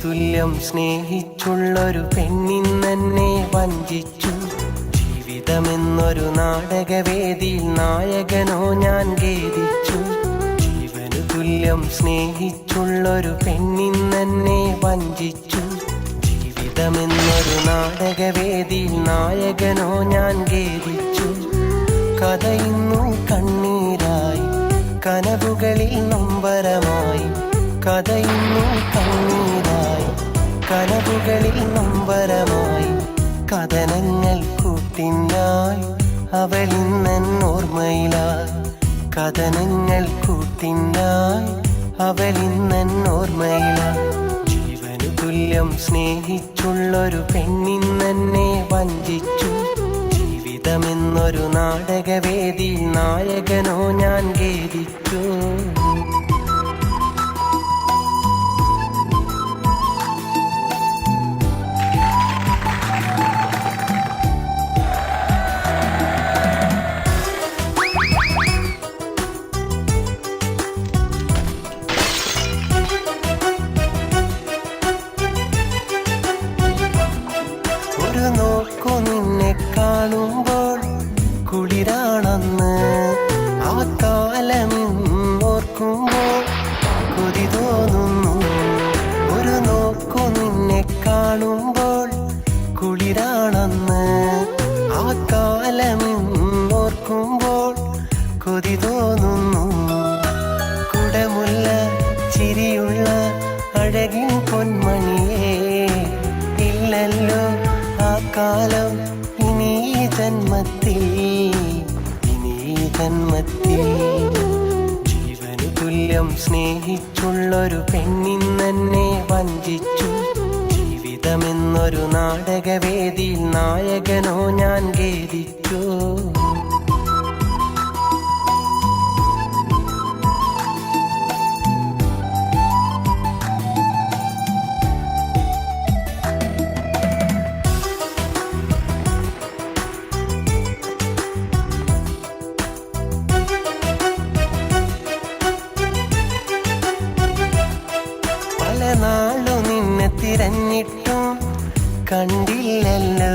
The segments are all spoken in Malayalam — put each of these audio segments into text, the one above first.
തുല്യം സ്നേഹിച്ചുള്ളൊരു പെണ്ണിന്നെന്നെ വഞ്ചിച്ചു. ജീവിതമെന്നൊരു നാടകവേദിയിൽ നായകനോ ഞാൻ ഖേദിച്ചു. ജീവനു തുല്യം സ്നേഹിച്ചുള്ളൊരു പെണ്ണിന്നെന്നെ വഞ്ചിച്ചു. ജീവിതമെന്നൊരു നാടകവേദിയിൽ നായകനോ ഞാൻ ഖേദിച്ചു. കഥയിന്നു കണ്ണീരായി, കനവുകളിൽ നൊമ്പരമായി. കഥയിന്നു കണ്ണീരായി, കനവുകളിൽ നൊമ്പരമായി. കഥനങ്ങൾ കൂട്ടിനായി അവളിന്നോർമ്മയിലായി. കഥനങ്ങൾ കൂട്ടിനായി അവളിന്നോർമ്മയിലായി. ജീവനു തുല്യം സ്നേഹിച്ചുള്ളൊരു പെണ്ണിന്നെന്നെ വഞ്ചിച്ചു. ജീവിതമെന്നൊരു നാടകവേദിയിൽ നായകനോ ഞാൻ ഖേദിച്ചു. ഒരു നോക്കു നിന്നെ കാണുമ്പോൾ കുളിരാണെന്ന്, ആ കാലമിന്നോർക്കുമ്പോൾ കൊതി തോന്നുന്നു. ഒരു നോക്കു നിന്നെ കാണുമ്പോൾ കുളിരാണെന്ന്, ആ കാലമിന്നോർക്കുമ്പോൾ കൊതി തോന്നുന്നു. കുടമുള്ള ചിരിയുള്ള അഴകിൻ പൊന്മണിയേ, ഇല്ലല്ലോ ആ കാലം ഇനി ജന്മത്തിൽ, ഇനി ജന്മത്തിൽ. ജീവനു തുല്യം സ്നേഹിച്ചുള്ളൊരു പെണ്ണിന്നെന്നെ വഞ്ചിച്ചു. ജീവിതമെന്നൊരു നാടകവേദിയിൽ നായകനോ ഞാൻ ഖേദിച്ചു. പല നാളു നിന്നെ തിരഞ്ഞിട്ടും കണ്ടില്ലല്ലോ.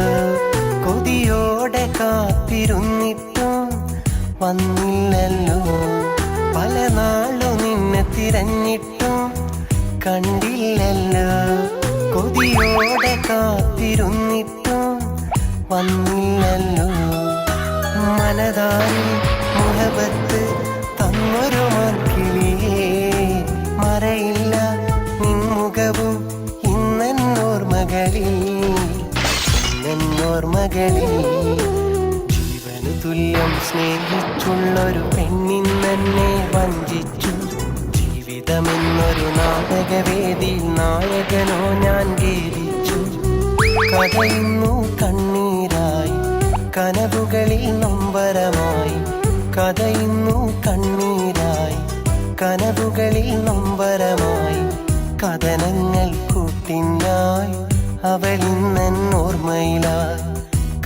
കൊതിയോടെ കാത്തിരുന്നിട്ടും വന്നില്ലല്ലോ. പല നാളു നിന്നെ തിരഞ്ഞിട്ടും കണ്ടില്ലല്ലോ. കൊതിയോടെ കാത്തിരുന്നിട്ടും വന്നില്ലല്ലോ. മനതാരിൽ മുഹബത്ത് തന്നൊരു മക്കിളിയേ, മറയില്ല നിൻമുഖവും ഇന്നോർമകളിൽ, ഇന്നോർമകളിൽ. ജീവനു തുല്യം സ്നേഹിച്ചുള്ളൊരു പെണ്ണിന്നെന്നെ വഞ്ചിച്ചു. ജീവിതമെന്നൊരു നാടകവേദിയിൽ നായകനോ ഞാൻ ഖേദിച്ചു. കഥയിന്നു കണ്ണീരായി, കനവുകളിൽ നൊമ്പരമായി. കഥയിന്നു കണ്ണീരായി, കനവുകളിൽ നൊമ്പരമായി. കഥനങ്ങൾ കൂട്ടിനായി അവളിന്നോർമ്മയിലായി.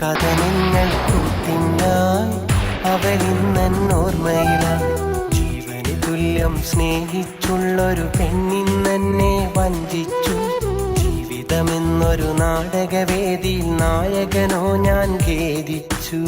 കഥനങ്ങൾ കൂട്ടിനായി അവളിന്നോർമ്മയിലായി. ജീവനു തുല്യം സ്നേഹിച്ചുള്ളൊരു പെണ്ണിന്നെന്നെ വഞ്ചിച്ചു. ജീവിതമെന്നൊരു നാടകവേദിയിൽ നായകനോ ഞാൻ ഖേദിച്ചു.